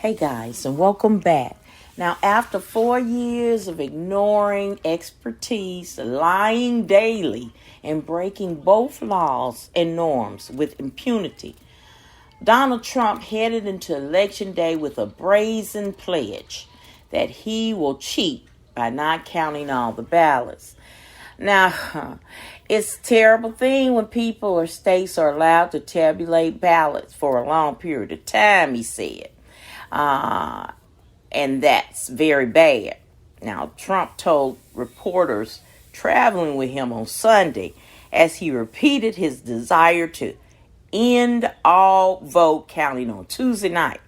Hey guys, and welcome back. Now, after 4 years of ignoring expertise, lying daily, and breaking both laws and norms with impunity, Donald Trump headed into Election Day with a brazen pledge that he will cheat by not counting all the ballots. Now, it's a terrible thing when people or states are allowed to tabulate ballots for a long period of time, he said. And that's very bad. Now, Trump told reporters traveling with him on Sunday as he repeated his desire to end all vote counting on Tuesday night.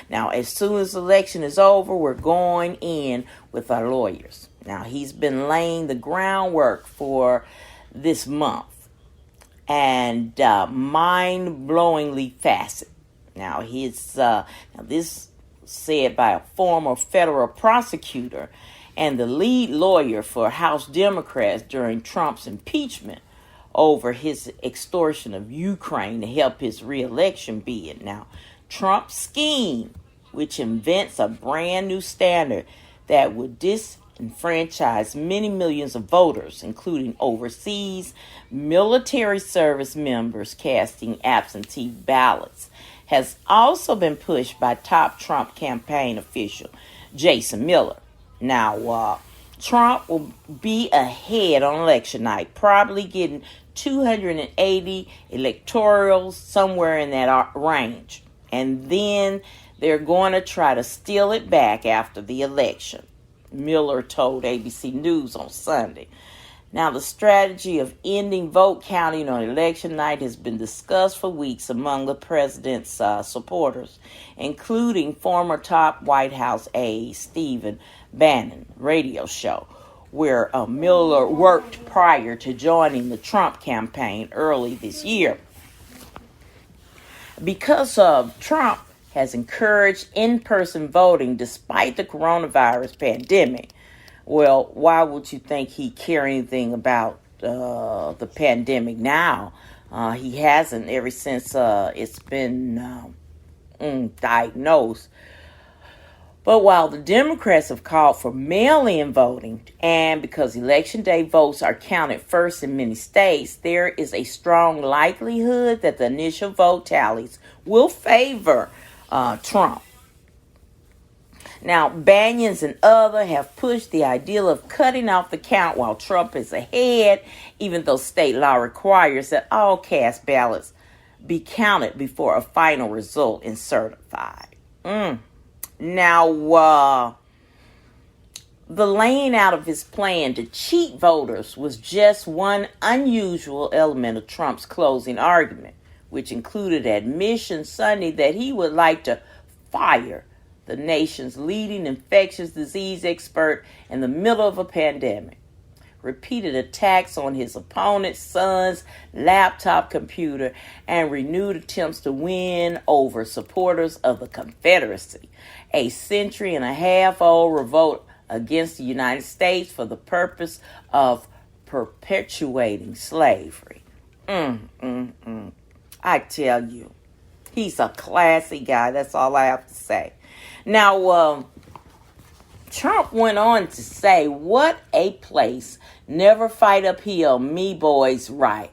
Now, as soon as the election is over, we're going in with our lawyers. Now, he's been laying the groundwork for this month and mind-blowingly facet. Now, this said by a former federal prosecutor and the lead lawyer for House Democrats during Trump's impeachment over his extortion of Ukraine to help his re-election bid. Now, Trump's scheme, which invents a brand new standard that would disenfranchise many millions of voters, including overseas military service members casting absentee ballots, has also been pushed by top Trump campaign official Jason Miller. Now, Trump will be ahead on election night, probably getting 280 electorals, somewhere in that range. And then they're going to try to steal it back after the election, Miller told ABC News on Sunday. Now, the strategy of ending vote counting on election night has been discussed for weeks among the president's supporters, including former top White House aide Stephen Bannon radio show, where Miller worked prior to joining the Trump campaign early this year. Because Trump has encouraged in-person voting despite the coronavirus pandemic. Well, why would you think he care anything about the pandemic now? He hasn't ever since it's been diagnosed. But while the Democrats have called for mail-in voting, and because Election Day votes are counted first in many states, there is a strong likelihood that the initial vote tallies will favor Trump. Now, Banyans and others have pushed the ideal of cutting off the count while Trump is ahead, even though state law requires that all cast ballots be counted before a final result is certified. Now, the laying out of his plan to cheat voters was just one unusual element of Trump's closing argument, which included admission Sunday that he would like to fire the nation's leading infectious disease expert in the middle of a pandemic. Repeated attacks on his opponent's son's laptop computer and renewed attempts to win over supporters of the Confederacy, a century-and-a-half-old revolt against the United States for the purpose of perpetuating slavery. I tell you, he's a classy guy. That's all I have to say. Now, Trump went on to say, "What a place. Never fight uphill. Me boys right."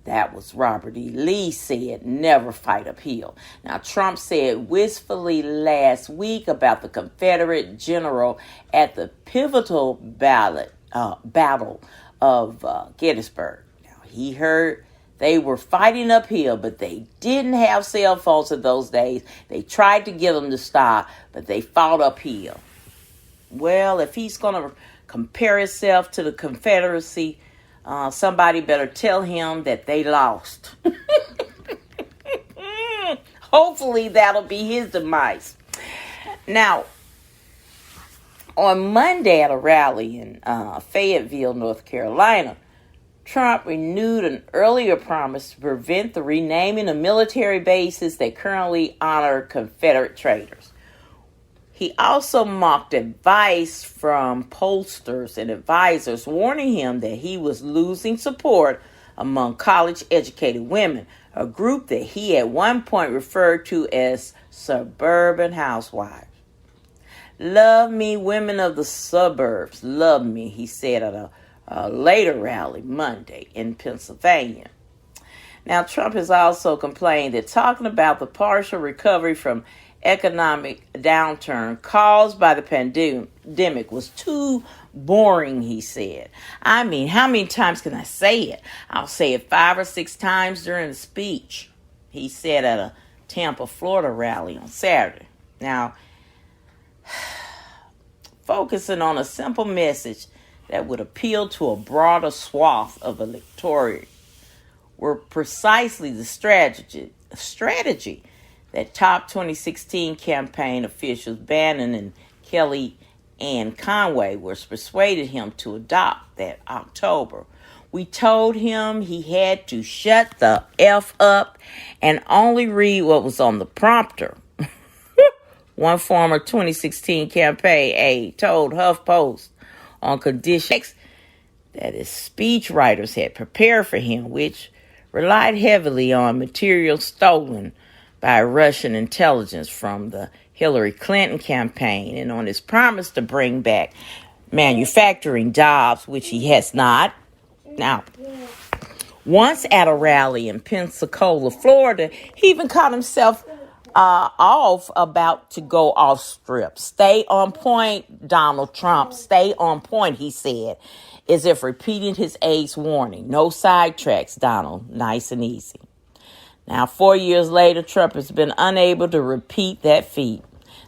That was Robert E. Lee said, "Never fight uphill." Now, Trump said wistfully last week about the Confederate general at the pivotal battle of Gettysburg. Now, he heard they were fighting uphill, but they didn't have cell phones in those days. They tried to get them to stop, but they fought uphill. Well, if he's going to compare himself to the Confederacy, somebody better tell him that they lost. Hopefully that'll be his demise. Now, on Monday at a rally in Fayetteville, North Carolina, Trump renewed an earlier promise to prevent the renaming of military bases that currently honor Confederate traitors. He also mocked advice from pollsters and advisors warning him that he was losing support among college-educated women, a group that he at one point referred to as suburban housewives. Love me, women of the suburbs, love me, he said at a later rally Monday in Pennsylvania. Now, Trump has also complained that talking about the partial recovery from economic downturn caused by the pandemic was too boring, he said. I mean, how many times can I say it? I'll say it 5 or 6 times during the speech, he said at a Tampa, Florida rally on Saturday. Now, focusing on a simple message that would appeal to a broader swath of electorate were precisely the strategy that top 2016 campaign officials Bannon and Kelly and Conway was persuaded him to adopt that October. We told him he had to shut the F up and only read what was on the prompter. One former 2016 campaign aide told HuffPost on conditions that his speechwriters had prepared for him, which relied heavily on material stolen by Russian intelligence from the Hillary Clinton campaign and on his promise to bring back manufacturing jobs, which he has not. Now, once at a rally in Pensacola, Florida, he even caught himself off about to go off script. Stay on point, Donald Trump. Stay on point, he said, as if repeating his aide's warning. No sidetracks, Donald. Nice and easy. Now, 4 years later, Trump has been unable to repeat that feat.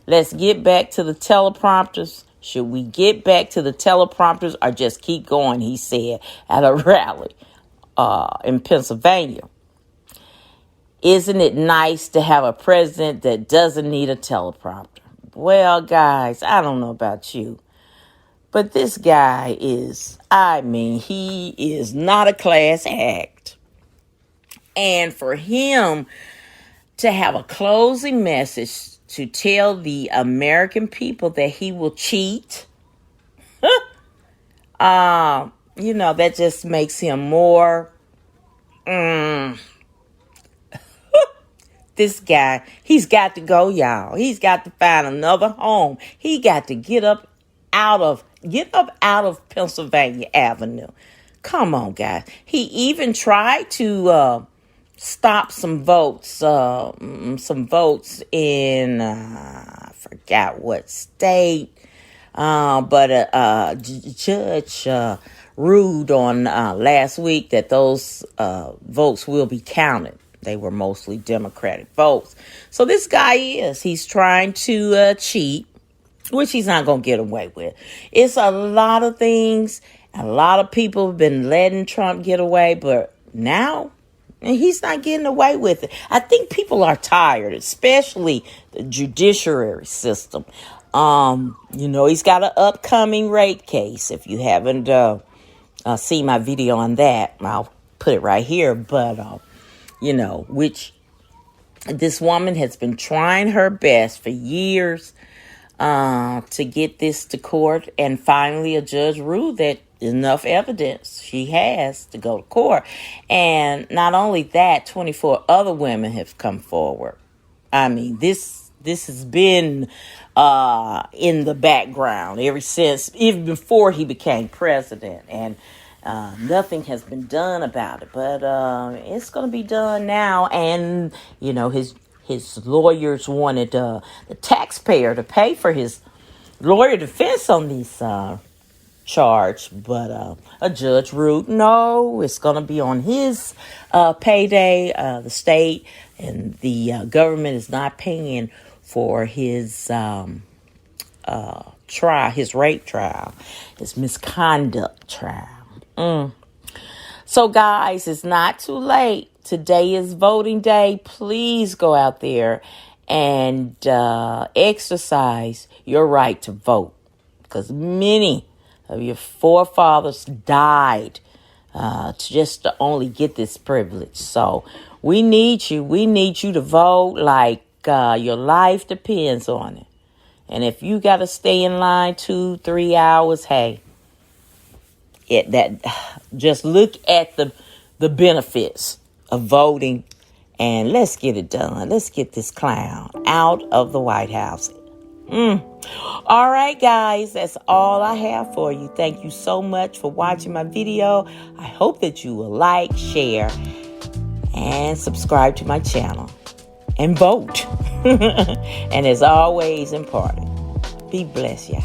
Let's get back to the teleprompters. Should we get back to the teleprompters or just keep going, he said at a rally in Pennsylvania. Isn't it nice to have a president that doesn't need a teleprompter? Well, guys, I don't know about you, but this guy is, he is not a class act. And for him to have a closing message to tell the American people that he will cheat, that just makes him more, this guy, he's got to go, y'all. He's got to find another home. He got to get up out of Pennsylvania Avenue. Come on, guys. He even tried to stop some votes in, I forgot what state, but a judge ruled on last week that those votes will be counted. They were mostly Democratic votes. So this guy he's trying to cheat, which he's not going to get away with. It's a lot of things. A lot of people have been letting Trump get away, but now he's not getting away with it. I think people are tired, especially the judiciary system. He's got an upcoming rape case. If you haven't seen my video on that, I'll put it right here. But, which this woman has been trying her best for years to get this to court. And finally, a judge ruled that enough evidence she has to go to court. And not only that, 24 other women have come forward. I mean, this has been in the background ever since, even before he became president. And nothing has been done about it. But it's going to be done now. And, his lawyers wanted the taxpayer to pay for his lawyer defense on these charge, but a judge ruled no, it's going to be on his payday. The state and the government is not paying for his trial, his rape trial, his misconduct trial. So guys, it's not too late. Today is voting day. Please go out there and exercise your right to vote, because many of your forefathers died just to only get this privilege. So we need you. We need you to vote like your life depends on it. And if you got to stay in line 2-3 hours, hey, just look at the the benefits of voting, and let's get it done. Let's get this clown out of the White House. All right, guys, that's all I have for you. Thank you so much for watching my video. I hope that you will like, share, and subscribe to my channel. And vote. And as always, important, be blessed, y'all.